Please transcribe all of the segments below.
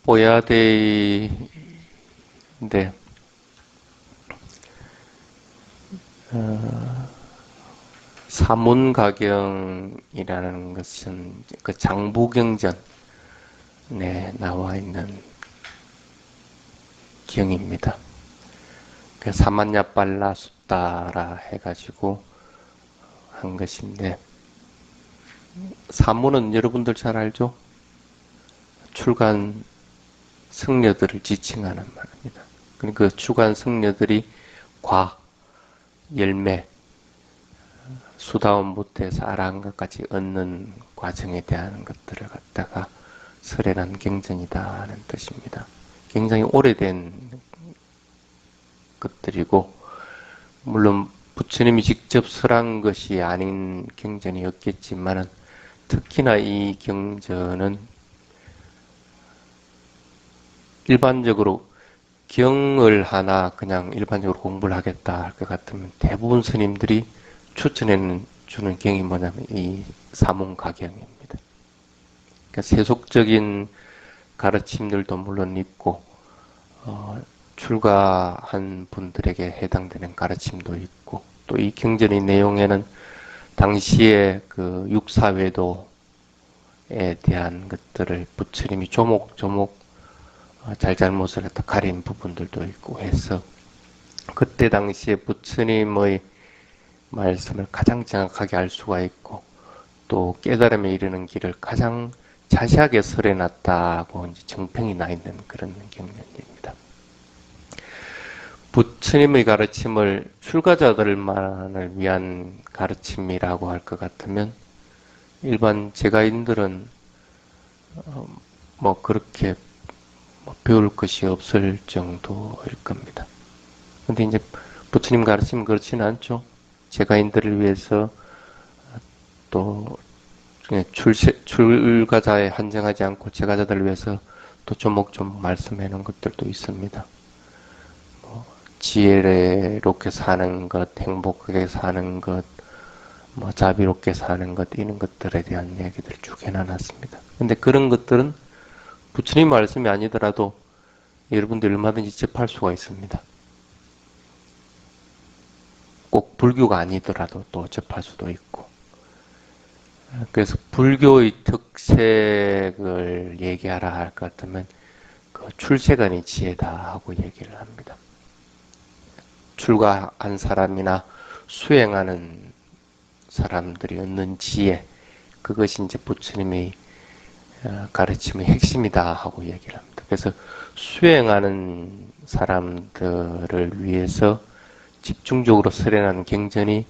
뽀야데이인데 사문가경이라는 것은 그 장부경전에 나와 있는 경입니다. 그 사만야빨라 숫다라 해가지고 한 것인데, 사문은 여러분들 잘 알죠? 출간 승려들을 지칭하는 말입니다. 그 주간 승려들이 과, 열매, 수다원부터해서 아라한 것까지 얻는 과정에 대한 것들을 갖다가 설해난 경전이다 하는 뜻입니다. 굉장히 오래된 것들이고, 물론 부처님이 직접 설한 것이 아닌 경전이었겠지만 특히나 이 경전은 일반적으로 경을 하나 그냥 일반적으로 공부를 하겠다 할 것 같으면 대부분 스님들이 추천해 주는 경이 뭐냐면 이 사문가경입니다. 그러니까 세속적인 가르침들도 물론 있고 출가한 분들에게 해당되는 가르침도 있고, 또 이 경전의 내용에는 당시의 그 육사외도에 대한 것들을 부처님이 조목조목 잘잘못을 갖다 가린 부분들도 있고 해서 그때 당시에 부처님의 말씀을 가장 정확하게 알 수가 있고, 또 깨달음에 이르는 길을 가장 자세하게 설해놨다고 이제 정평이 나 있는 그런 경전입니다. 부처님의 가르침을 출가자들만을 위한 가르침이라고 할 것 같으면 일반 제가인들은 뭐 그렇게 배울 것이 없을 정도일 겁니다. 근데 이제 부처님 가르침은 그렇지는 않죠. 제가인들을 위해서 또 출가자에 한정하지 않고 제가자들을 위해서 또 조목조목 말씀해 놓은 것들도 있습니다. 지혜롭게 사는 것, 행복하게 사는 것, 자비롭게 사는 것, 이런 것들에 대한 이야기들을 쭉 해놔놨습니다. 근데 그런 것들은 부처님 말씀이 아니더라도 여러분들 얼마든지 접할 수가 있습니다. 꼭 불교가 아니더라도 또 접할 수도 있고. 그래서 불교의 특색을 얘기하라 할 것 같으면 그 출세간이 지혜다 하고 얘기를 합니다. 출가한 사람이나 수행하는 사람들이 얻는 지혜, 그것이 이제 부처님의 가르침의 핵심이다 하고 얘기를 합니다. 그래서 수행하는 사람들을 위해서 집중적으로 설해난 경전이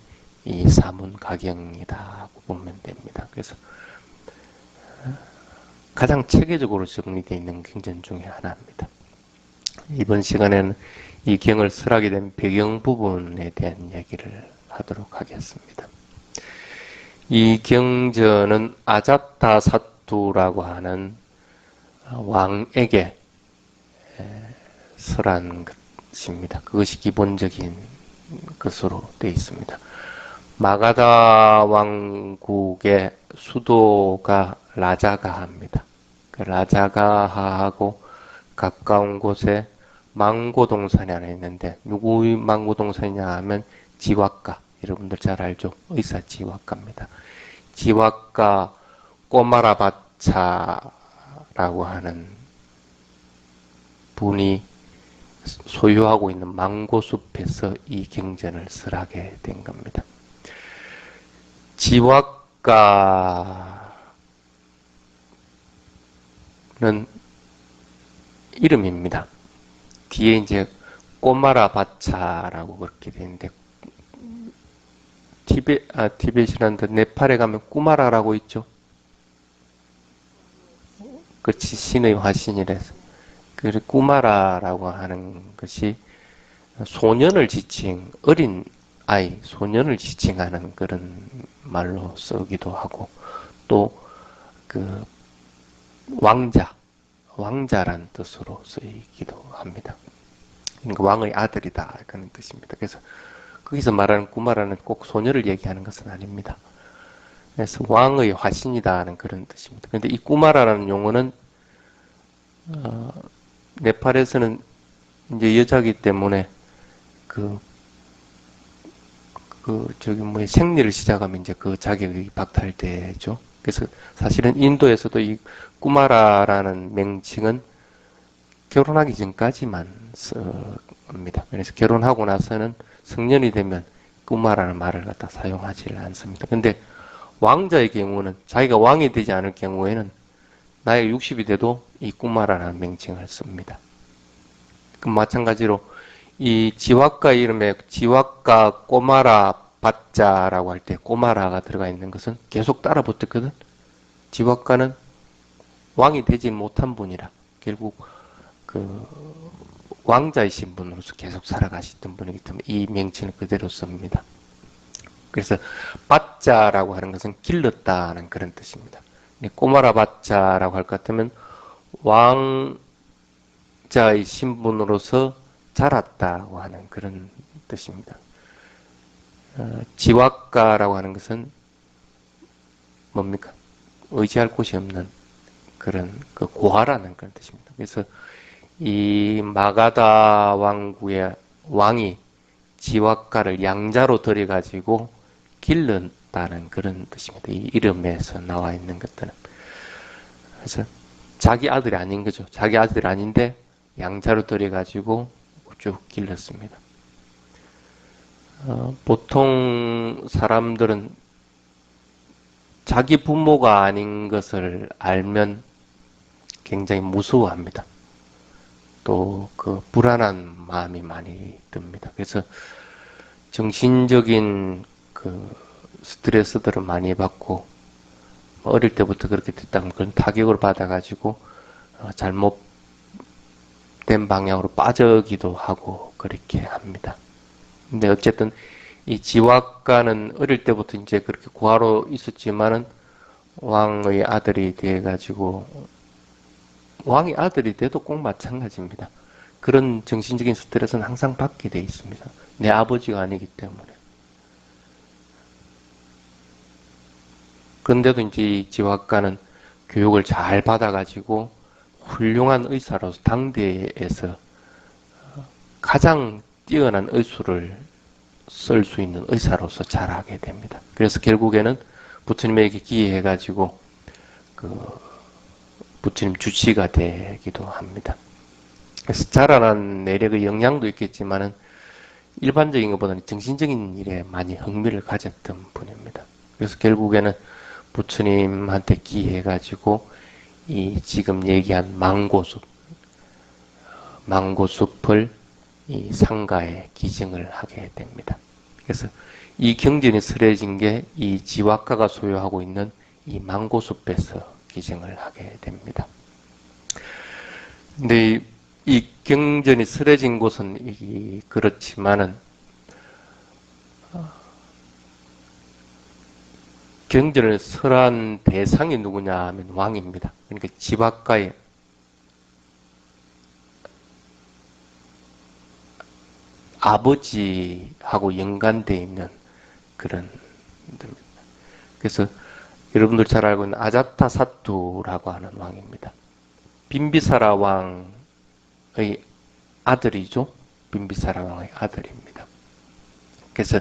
이 사문가경이다 하고 보면 됩니다. 그래서 가장 체계적으로 정리되어 있는 경전 중에 하나입니다. 이번 시간에는 이 경을 설하게 된 배경 부분에 대한 이야기를 하도록 하겠습니다. 이 경전은 아자타사투라고 하는 왕에게 설한 것입니다. 그것이 기본적인 것으로 되어 있습니다. 마가다 왕국의 수도가 라자가하입니다. 그 라자가하하고 가까운 곳에 망고동산이 하나 있는데, 누구의 망고동산이냐 하면 지왁가, 여러분들 잘 알죠? 의사 지왁가입니다. 지왁가 꼬마라바차라고 하는 분이 소유하고 있는 망고숲에서 이 경전을 설하게 된 겁니다. 지왁가는 이름입니다. 뒤에 이제 꼬마라바차라고 그렇게 되는데, 티벳이란데 네팔에 가면 꾸마라라고 있죠. 그렇지, 신의 화신이라서. 그 꾸마라라고 하는 것이 소년을 지칭, 어린 아이, 소년을 지칭하는 그런 말로 쓰기도 하고, 또 그 왕자란 뜻으로 쓰이기도 합니다. 그러니까 왕의 아들이다 그런 뜻입니다. 그래서 거기서 말하는 꾸마라는 꼭 소녀를 얘기하는 것은 아닙니다. 그래서 왕의 화신이다는 그런 뜻입니다. 그런데 이 꾸마라라는 용어는 어, 네팔에서는 이제 여자기 때문에 그, 생리를 시작하면 이제 그 자격이 박탈되죠. 그래서 사실은 인도에서도 이 꾸마라라는 명칭은 결혼하기 전까지만 씁니다. 그래서 결혼하고 나서는 성년이 되면 꾸마라는 말을 갖다 사용하지 않습니다. 근데 왕자의 경우는 자기가 왕이 되지 않을 경우에는 나이가 60이 돼도 이 꾸마라는 명칭을 씁니다. 그 마찬가지로 이 지와카 이름에 지와카 꼬마라 바자라고 할 때 꼬마라가 들어가 있는 것은 계속 따라 붙었거든. 지와카는 왕이 되지 못한 분이라 결국 그 왕자의 신분으로서 계속 살아가시던 분이기 때문에 이 명칭을 그대로 씁니다. 그래서 바자라고 하는 것은 길렀다는 그런 뜻입니다. 꼬마라 바자라고 할 것 같으면 왕자의 신분으로서 자랐다고 하는 그런 뜻입니다. 지와가라고 하는 것은 뭡니까? 의지할 곳이 없는 그런 그 고아라는 그런 뜻입니다. 그래서 이 마가다 왕국의 왕이 지와가를 양자로 들여가지고 길렀다는 그런 뜻입니다. 이 이름에서 나와 있는 것들은. 그래서 자기 아들이 아닌 거죠. 자기 아들이 아닌데 양자로 들여가지고 쭉 길렀습니다. 보통 사람들은 자기 부모가 아닌 것을 알면 굉장히 무서워합니다. 또 그 불안한 마음이 많이 듭니다. 그래서 정신적인 그 스트레스들을 많이 받고 어릴 때부터 그렇게 됐다면 그런 타격을 받아가지고 잘못된 방향으로 빠져기도 하고 그렇게 합니다. 근데 어쨌든 이 지와가는 어릴 때부터 이제 그렇게 고아로 있었지만은 왕의 아들이 돼가지고 왕의 아들이 돼도 꼭 마찬가지입니다. 그런 정신적인 스트레스는 항상 받게 돼 있습니다. 내 아버지가 아니기 때문에. 그런데도 이제 이 지화과는 교육을 잘 받아가지고 훌륭한 의사로서 당대에서 가장 뛰어난 의술을 쓸 수 있는 의사로서 자라게 됩니다. 그래서 결국에는 부처님에게 기회해가지고 그 부처님 주치가 되기도 합니다. 그래서 자라난 내력의 영향도 있겠지만은 일반적인 것보다는 정신적인 일에 많이 흥미를 가졌던 분입니다. 그래서 결국에는 부처님한테 기해가지고 이 지금 얘기한 망고숲을 이 상가에 기증을 하게 됩니다. 그래서 이 경전이 쓰여진 게 이 지와가가 소유하고 있는 이 망고숲에서 기증을 하게 됩니다. 근데 이 경전이 쓰여진 곳은 그렇지만은 경전을 설한 대상이 누구냐 하면 왕입니다. 그러니까 지와가의 아버지하고 연관되어 있는 그런 분들입니다. 그래서 여러분들 잘 알고 있는 아자타사투라고 하는 왕입니다. 빈비사라 왕의 아들이죠. 빈비사라 왕의 아들입니다. 그래서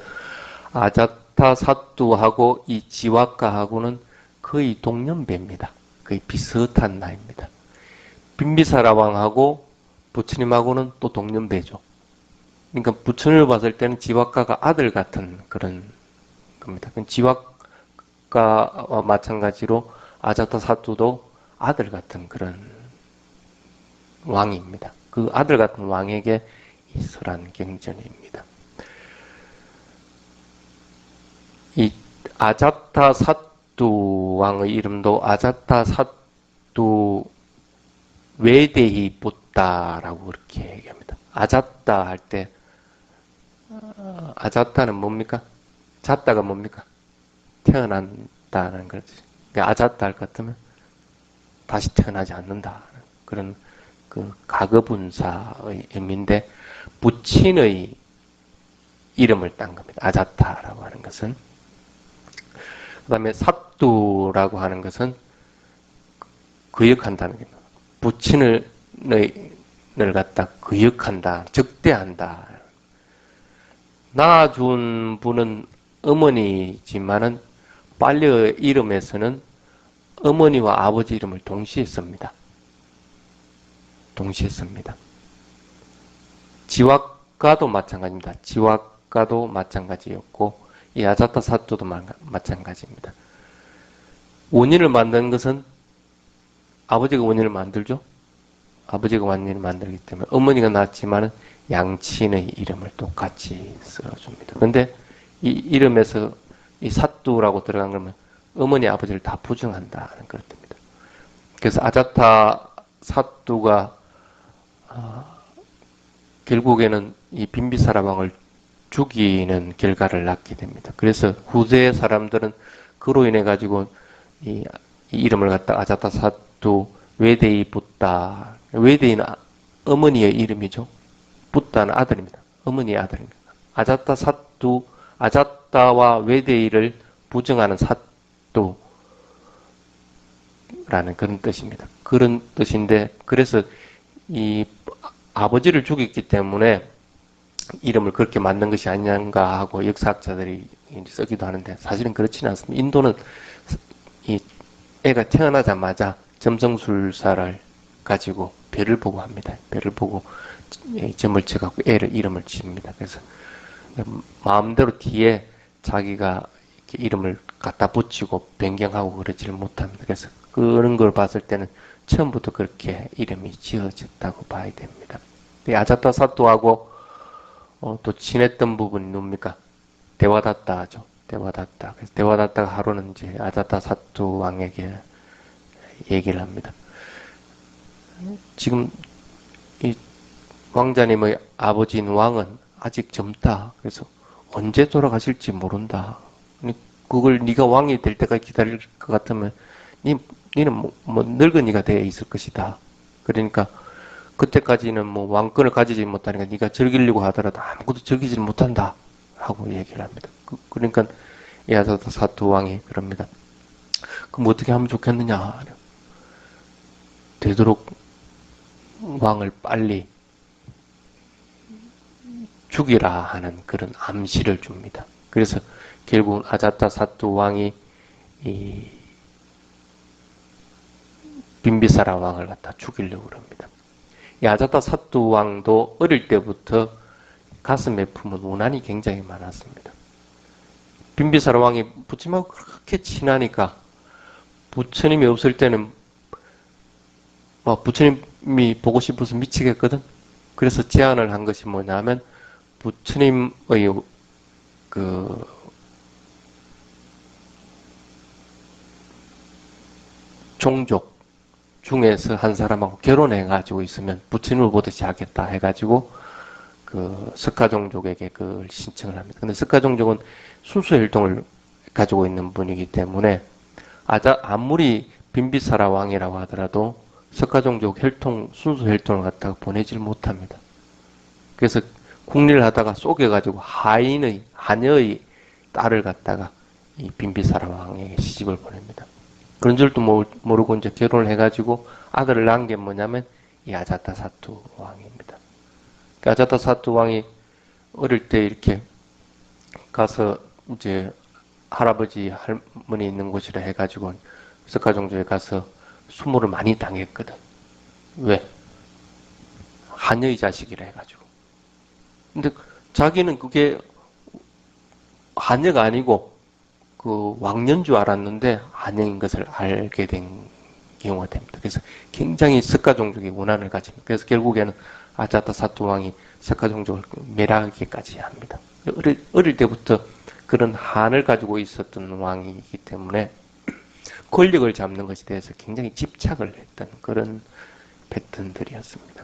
아자타사투하고 이 지와가하고는 거의 동년배입니다. 거의 비슷한 나이입니다. 빈비사라 왕하고 부처님하고는 또 동년배죠. 그러니까 부처님을 봤을 때는 지와가가 아들 같은 그런 겁니다. 지와가와 마찬가지로 아자타사투도 아들 같은 그런 왕입니다. 그 아들 같은 왕에게 이 설한 경전입니다. 이 아자타사투 왕의 이름도 아자타사투 외대히 붓다라고 그렇게 얘기합니다. 아자타 할 때 아자타는 뭡니까? 잤다가 뭡니까? 태어난다는 거지. 아자타 할 것 같으면 다시 태어나지 않는다. 그런 그 가거분사의 의미인데 부친의 이름을 딴 겁니다. 아자타라고 하는 것은. 그 다음에 사뚜라고 하는 것은 거역한다는 겁니다. 부친을 을 갖다 거역한다, 적대한다. 낳아준 분은 어머니지만은 반려 이름에서는 어머니와 아버지 이름을 동시에 씁니다. 동시에 씁니다. 지왁가도 마찬가지입니다. 지왁가도 마찬가지였고 이 아자타 사토도 마찬가지입니다. 원인을 만드는 것은 아버지가 원인을 만들죠. 아버지가 원인을 만들기 때문에 어머니가 낳았지만 양친의 이름을 똑같이 써줍니다. 그런데 이 이름에서 이 사뚜라고 들어간 거면 어머니 아버지를 다 부정한다는 그런 뜻입니다. 그래서 아자타 사뚜가 결국에는 이 빈비사라 왕을 죽이는 결과를 낳게 됩니다. 그래서 후대 사람들은 그로 인해 가지고 이 이름을 갖다 아자타 사뚜 외대이 붓다. 외대이는 어머니의 이름이죠. 붓다는 아들입니다. 어머니의 아들입니다. 아자타 사뚜, 아자타와 외대이를 부정하는 사뚜라는 그런 뜻입니다. 그런 뜻인데, 그래서 이 아버지를 죽였기 때문에 이름을 그렇게 만든 것이 아닌가 하고 역사학자들이 쓰기도 하는데 사실은 그렇지는 않습니다. 인도는 이 애가 태어나자마자 점성술사를 가지고 별을 보고 합니다. 별을 보고 점을 쳐갖고 애를 이름을 칩니다. 그래서 마음대로 뒤에 자기가 이렇게 이름을 갖다 붙이고 변경하고 그러지를 못합니다. 그래서 그런 걸 봤을 때는 처음부터 그렇게 이름이 지어졌다고 봐야 됩니다. 아자타 사또하고 또 친했던 부분이 뭡니까? 데와다타 하죠. 데와다타. 그래서 데와다타가 하루는 이제 아자타 사또 왕에게 얘기를 합니다. 지금 이 왕자님의 아버지인 왕은 아직 젊다. 그래서 언제 돌아가실지 모른다. 그걸 네가 왕이 될 때까지 기다릴 것 같으면 니는 뭐 늙은이가 되어 있을 것이다. 그러니까 그때까지는 뭐 왕권을 가지지 못하니까 네가 즐기려고 하더라도 아무것도 즐기지 못한다. 하고 얘기를 합니다. 그러니까 야자타 사투 왕이 그럽니다. 그럼 어떻게 하면 좋겠느냐? 되도록 왕을 빨리 죽이라 하는 그런 암시를 줍니다. 그래서 결국은 아자타 사투 왕이 이 빈비사라 왕을 갖다 죽이려고 합니다. 이 아자타 사투 왕도 어릴 때부터 가슴에 품은 원한이 굉장히 많았습니다. 빈비사라 왕이 부처님하고 그렇게 친하니까 부처님이 없을 때는 부처님이 보고 싶어서 미치겠거든. 그래서 제안을 한 것이 뭐냐면 부처님의 그 종족 중에서 한 사람하고 결혼해가지고 있으면 부처님을 보듯이 하겠다 해가지고 그 석가종족에게 그걸 신청을 합니다. 근데 석가종족은 순수혈통을 가지고 있는 분이기 때문에 아무리 빈비사라 왕이라고 하더라도 석가종족 순수혈통을 갖다가 보내질 못합니다. 그래서 국리를 하다가 속여가지고 하녀의 딸을 갖다가 이 빈비사라 왕에게 시집을 보냅니다. 그런 줄도 모르고 이제 결혼을 해가지고 아들을 낳은 게 뭐냐면 이 아자타 사투 왕입니다. 그 아자타 사투 왕이 어릴 때 이렇게 가서 이제 할아버지 할머니 있는 곳이라 해가지고 석가종족에 가서 수모를 많이 당했거든. 왜? 하녀의 자식이라 해가지고. 근데 자기는 그게 하녀가 아니고 그 왕녀인 줄 알았는데 하녀인 것을 알게 된 경우가 됩니다. 그래서 굉장히 석가종족의 원한을 가집니다. 그래서 결국에는 아자타 사투 왕이 석가종족을 멸하기까지 합니다. 어릴 때부터 그런 한을 가지고 있었던 왕이기 때문에 권력을 잡는 것에 대해서 굉장히 집착을 했던 그런 패턴들이었습니다.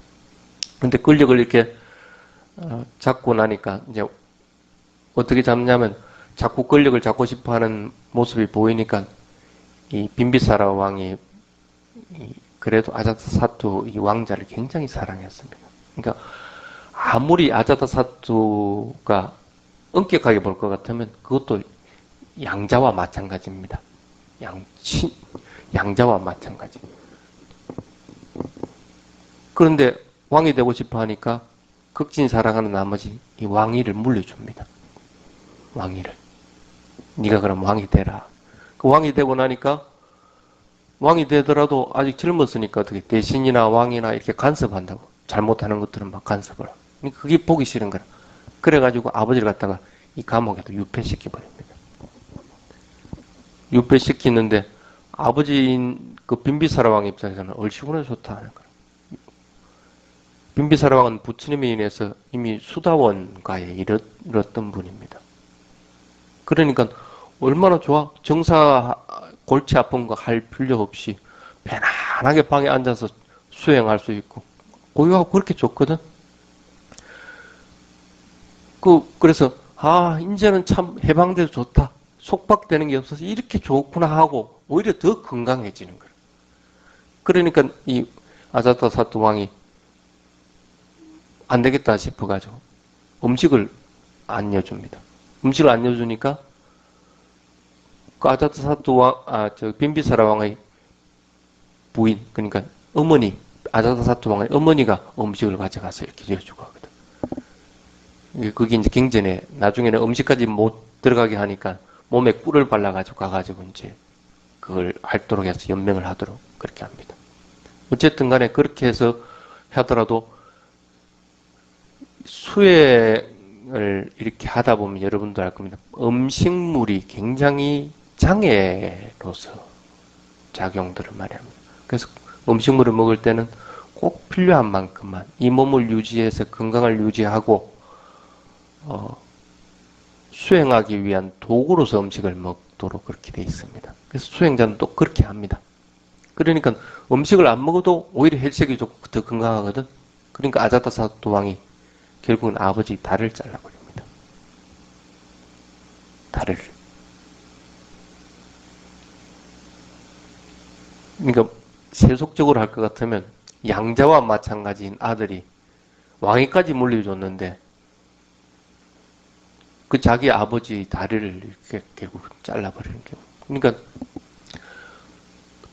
그런데 권력을 이렇게 잡고 나니까 이제 어떻게 잡냐면 자꾸 권력을 잡고 싶어하는 모습이 보이니까 이 빈비사라 왕이 그래도 아자타 사투 이 왕자를 굉장히 사랑했습니다. 그러니까 아무리 아자타 사투가 엄격하게 볼 것 같으면 그것도 양자와 마찬가지입니다. 양자와 마찬가지. 그런데 왕이 되고 싶어 하니까 극진 사랑하는 나머지 이 왕위를 물려줍니다. 왕위를. 네가 그럼 왕이 되라. 그 왕이 되고 나니까 왕이 되더라도 아직 젊었으니까 어떻게 대신이나 왕이나 이렇게 간섭한다고. 잘못하는 것들은 막 간섭을 하고. 그게 보기 싫은 거야. 그래가지고 아버지를 갖다가 이 감옥에도 유폐시켜버립니다. 유폐시키는데 아버지인 그 빈비사라 왕 입장에서는 얼씨구나 좋다 하는 거야. 빈비사라 왕은 부처님에 인해서 이미 수다원가에 이르렀던 분입니다. 그러니까 얼마나 좋아? 정사 골치 아픈 거 할 필요 없이 편안하게 방에 앉아서 수행할 수 있고 고요하고 그렇게 좋거든. 그래서 이제는 참 해방돼서 좋다. 속박되는 게 없어서 이렇게 좋구나 하고 오히려 더 건강해지는 거야. 그러니까 이 아자타사토 왕이 안 되겠다 싶어가지고 음식을 안 여줍니다. 음식을 안 여주니까 그 아자타사토 왕, 저 빈비사라 왕의 부인, 그러니까 어머니, 아자타사토 왕의 어머니가 음식을 가져가서 이렇게 여주고 하거든. 그게 이제 경전에 나중에는 음식까지 못 들어가게 하니까 몸에 꿀을 발라가지고 가가지고 이제 그걸 핥도록 해서 연명을 하도록 그렇게 합니다. 어쨌든 간에 그렇게 해서 하더라도 수행을 이렇게 하다 보면 여러분도 알 겁니다. 음식물이 굉장히 장애로서 작용들을 많이 합니다. 그래서 음식물을 먹을 때는 꼭 필요한 만큼만 이 몸을 유지해서 건강을 유지하고 수행하기 위한 도구로서 음식을 먹도록 그렇게 되어 있습니다. 그래서 수행자는 또 그렇게 합니다. 그러니까 음식을 안 먹어도 오히려 혈색이 좋고 더 건강하거든. 그러니까 아자타사토 왕이 결국은 아버지 다리를 잘라버립니다. 다리를. 그러니까 세속적으로 할 것 같으면 양자와 마찬가지인 아들이 왕위까지 물려줬는데 그 자기 아버지 다리를 이렇게 결국 잘라버리는 경우. 그러니까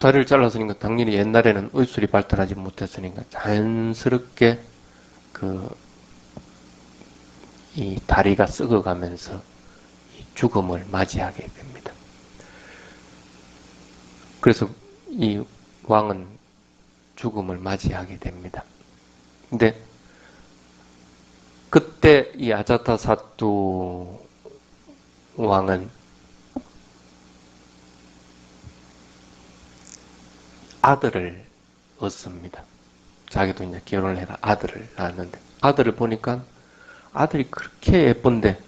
다리를 잘랐으니까 당연히 옛날에는 의술이 발달하지 못했으니까 자연스럽게 이 다리가 썩어가면서 죽음을 맞이하게 됩니다. 그래서 이 왕은 죽음을 맞이하게 됩니다. 근데 그때 이 아자타사토 왕은 아들을 얻습니다. 자기도 이제 결혼을 해서 아들을 낳았는데 아들을 보니까 아들이 그렇게 예쁜데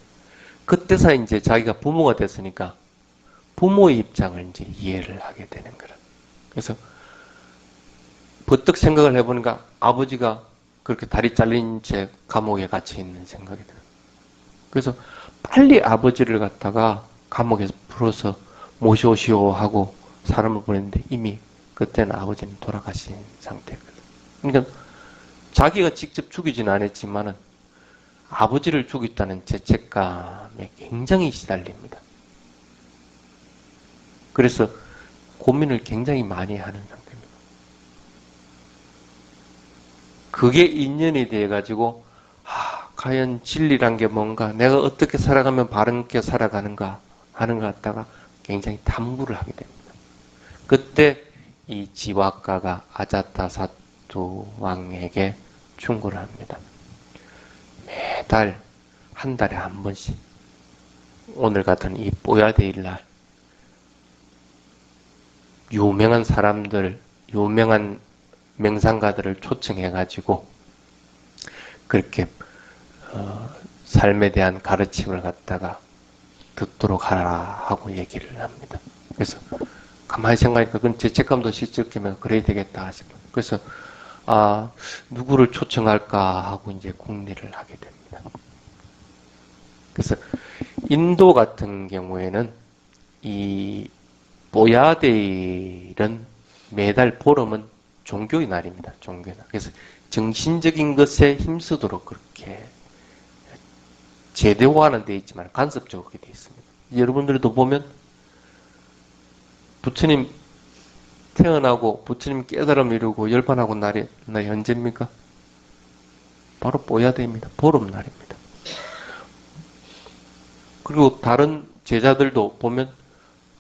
그때서 이제 자기가 부모가 됐으니까 부모의 입장을 이제 이해를 하게 되는 거라. 그래서 버뜩 생각을 해보니까 아버지가 그렇게 다리 잘린 채 감옥에 갇혀 있는 생각이 들어요. 그래서 빨리 아버지를 갖다가 감옥에서 풀어서 모셔오시오 하고 사람을 보냈는데 이미 그때는 아버지는 돌아가신 상태거든. 그러니까 자기가 직접 죽이지는 않았지만은 아버지를 죽였다는 죄책감에 굉장히 시달립니다. 그래서 고민을 굉장히 많이 하는 상태입니다. 그게 인연이 돼가지고 과연 진리란 게 뭔가 내가 어떻게 살아가면 바르게 살아가는가 하는 것 갖다가 굉장히 탐구를 하게 됩니다. 그때 이 지와가가 아자타사토 왕에게 충고를 합니다. 매달 한 달에 한 번씩 오늘 같은 이 뽀야데일 날 유명한 사람들, 유명한 명상가들을 초청해가지고 그렇게 삶에 대한 가르침을 갖다가 듣도록 하라 하고 얘기를 합니다. 그래서 가만히 생각하니까 그건 죄책감도 실적이면 그래야 되겠다 싶어요. 그래서 누구를 초청할까 하고 이제 궁리를 하게 됩니다. 그래서 인도 같은 경우에는 이 뽀야데일은 매달 보름은 종교의 날입니다. 종교의 날. 그래서 정신적인 것에 힘쓰도록 그렇게 제도화는 되어 있지만 간섭적으로 그렇게 되어 있습니다. 여러분들도 보면 부처님 태어나고 부처님 깨달음 이루고 열반하고 날이 언제입니까? 바로 뽀야대입니다. 보름날입니다. 그리고 다른 제자들도 보면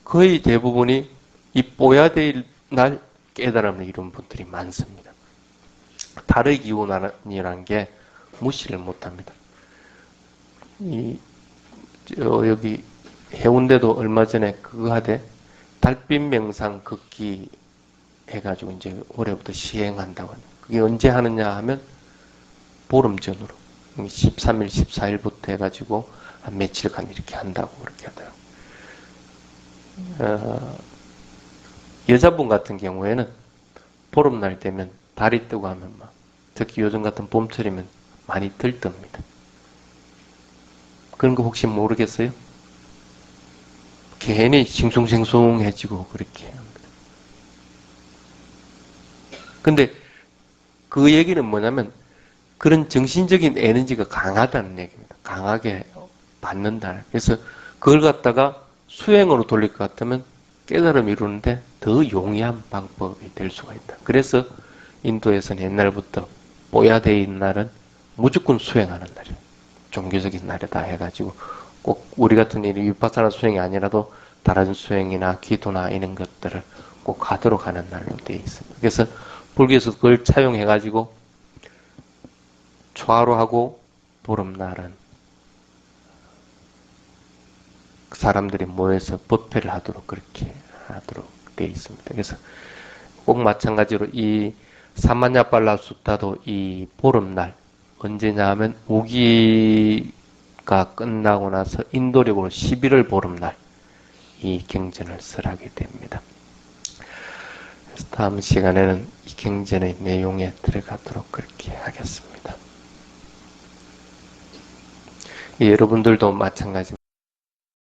거의 대부분이 이 뽀야대일 날 깨달음을 이룬 분들이 많습니다. 다르기운이라는 게 무시를 못합니다. 여기 해운대도 얼마 전에 그거 하되 달빛 명상 걷기 해가지고 이제 올해부터 시행한다고 합니다. 그게 언제 하느냐 하면 보름 전으로 13일, 14일부터 해가지고 한 며칠간 이렇게 한다고 그렇게 하더라고요. 여자분 같은 경우에는 보름날 되면 달이 뜨고 하면 막 특히 요즘 같은 봄철이면 많이 들뜹니다. 그런 거 혹시 모르겠어요? 괜히 싱숭생숭해지고 그렇게 합니다. 근데 그 얘기는 뭐냐면 그런 정신적인 에너지가 강하다는 얘기입니다. 강하게 받는다. 그래서 그걸 갖다가 수행으로 돌릴 것 같으면 깨달음 이루는데 더 용이한 방법이 될 수가 있다. 그래서 인도에서는 옛날부터 뽀야데이 날은 무조건 수행하는 날이에요. 종교적인 날이다 해가지고 꼭 우리 같은 일이 위파사나 수행이 아니라도 다른 수행이나 기도나 이런 것들을 꼭 하도록 하는 날로 되어 있습니다. 그래서 불교에서 그걸 차용해가지고 초하루하고 보름날은 사람들이 모여서 법회를 하도록 그렇게 하도록 되어 있습니다. 그래서 꼭 마찬가지로 이 사마냐팔라 수타도 이 보름날 언제냐 하면 우기가 끝나고 나서 인도력으로 11월 보름날 이 경전을 설하게 됩니다. 그래서 다음 시간에는 이 경전의 내용에 들어가도록 그렇게 하겠습니다. 여러분들도 마찬가지입니다.